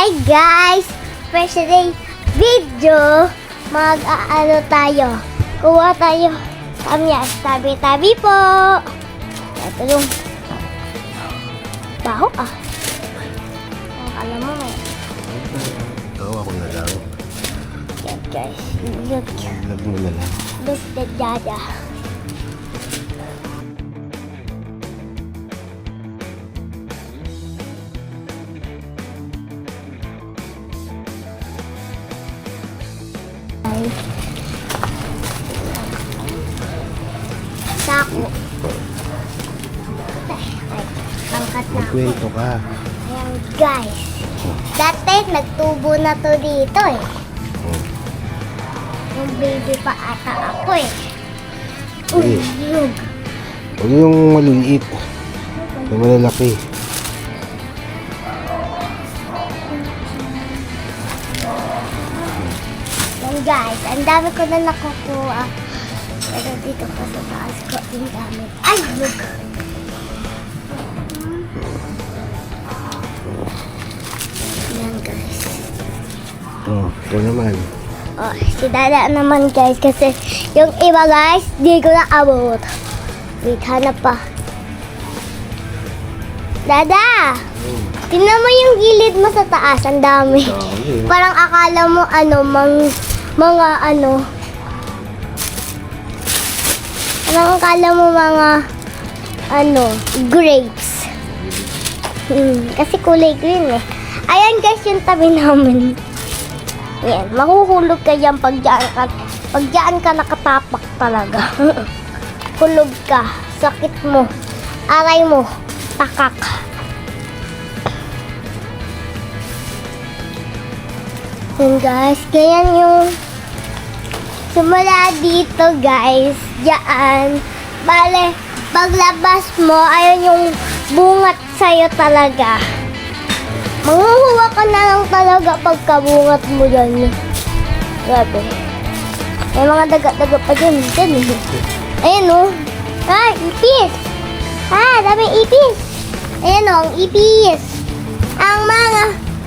Hi guys! For today video, mag-aano tayo. Kuha tayo. Kamyas, tabi-tabi po. Ito yung baho ah. Alam mo may. Oo, ako na lang. Yan guys. Look. Vlog mo na lang. Look the dada. Sako. Pangkat na. Magkwento ka. Ayan guys. Dati nagtubo na to dito eh. Yung baby pa ata ako eh. Sige. Yun. Huwag yung maliliit. Yung malalaki. Yan guys, ang dami ko na nakukuha. Pero dito pa sa taas ko, ang dami. Ay, look! Yan guys. Oh, ito naman. Oh, si Dada naman guys kasi yung iba guys, di ko na abot. Wait, hanap pa. Dada! Tingnan mo yung gilid mo sa taas, ang dami. Dami. Parang akala mo ano, mga ano. Parang akala mo mga ano, grapes. Kasi kulay green eh. Ayan guys yung tabi namin. Yan, mahuhulog ka dyan pag dyan ka nakatapak talaga. Hulog ka, sakit mo, aray mo, takak. Yan guys, ganyan yung simula dito guys, dyan. Bale, paglabas mo, ayun yung bungat sa'yo talaga. Manguhuwa ka na lang talaga pagkabungat mo dyan. Grabe. May mga daga-daga pa dyan. Ayan o. Ah, ipis. Ah, daming ipis. Ayan o, ang ipis. Ang mga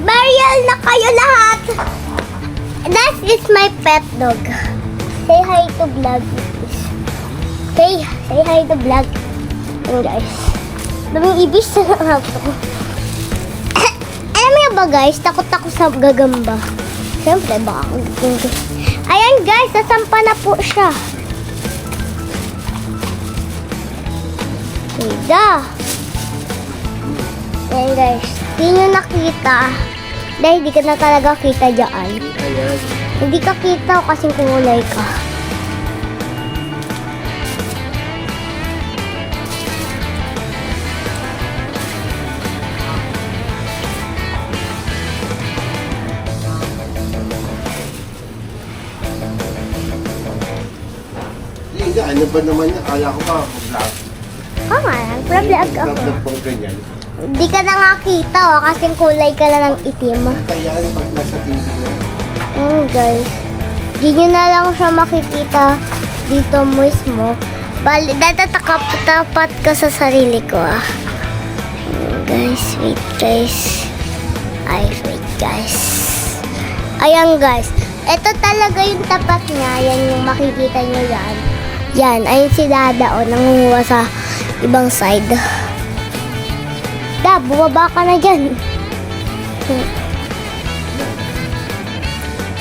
burial na kayo lahat. That is my pet dog. Say hi to vlog. Say hi to vlog. Ayan guys. Daming ipis na ako. Alam mo ba guys, takot ako sa gagamba. Siyempre, baka ako. Ayan guys, nasampa na po siya. Hida. Ayan guys, hindi nyo nakita. Dahil hindi ka na talaga kita dyan. Hindi ka kita kasing kulay ka. Hindi, ano ba naman yan? Kala ko pa, vlog. Oo nga, nag-vlog ako. Vlog pang ganyan. Hindi ka na nga kita kasing kulay ka na ng itim. Kaya pag nasa TV na. Guys, di nyo na lang siya makikita dito mismo. Bali, tapat ka sa sarili ko ah. Guys, wait guys. Ay, wait guys. Ayan guys, ito talaga yung tapat niya. Yan yung makikita nyo yan. Yan, ayun si Dada o, nangunguha sa ibang side. Da, bumaba ka na dyan.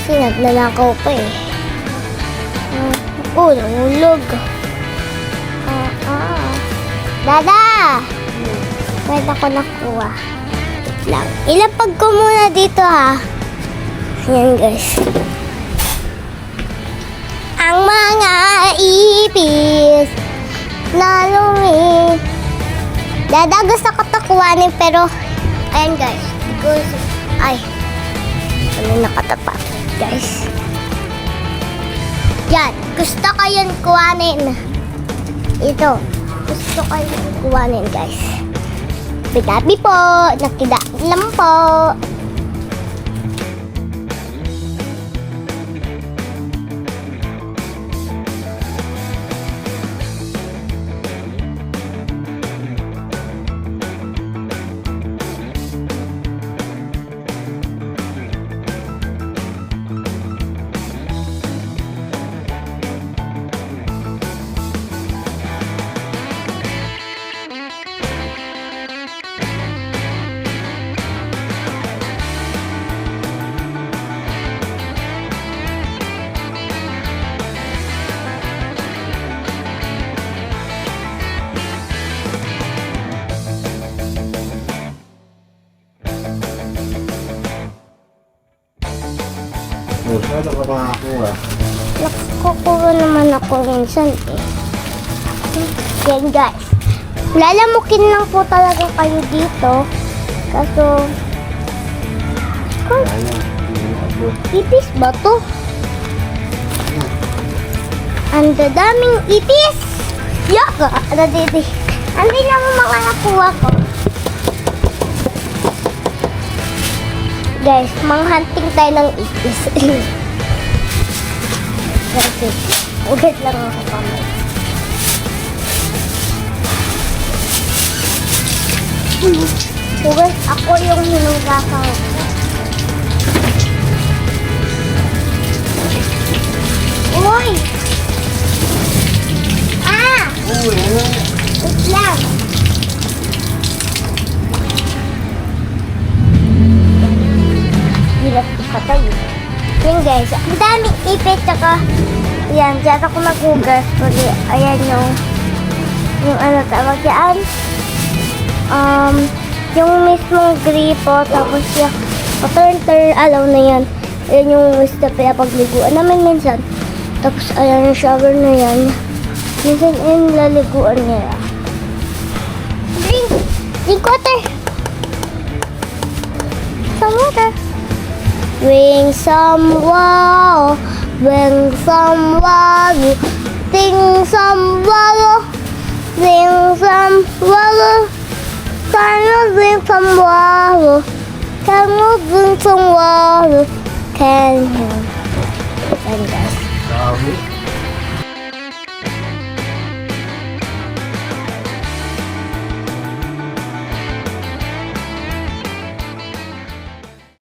Nagnanakaw pa eh. Nahulog. Dada! Pwede ako nakuha. Wait lang. Ilapag ko muna dito ha. Ayan guys. Ang mga ipis na lumi. Dada, gusto ko to kuhanin pero ayan guys. Because, ay. Ano nakatapat guys. Yan. Gusto ko yun kuhanin. Ito. Gusto ko yun kuhanin guys. Bitabi po. Nakida lang po. Paano ka makakuha? Nakukuha naman ako minsan eh. Yan guys. Lalamukin lang po talaga kayo dito. Kaso, Wala na. Hindi na abot. ipis ba to? Ang dadaming ipis! Yaka! Nadidi. Hindi na mo mga nakuha ko. Guys, manghunting tayo ng ipis. Kasi, ugat lang ako kamay. Ugat, ako yung hinugasan ko. Uy! Ah! Uy, ano? Wait lang. Hirap patay. Yan guys, ang daming ipit tsaka yan, dyan ako naghugas kasi ayan yung ano tawag yan yung mismong gripo tapos yung turn alaw na yan. Yan yung step na pagliguan namin minsan. Tapos ayan yung shower na yan. Minsan yung laliguan niya. Drink water. Some water. Bring some water. Bring some water. Bring some water. Bring some water. Can you bring some water? Can you bring some water? Can you? And guys. Dami.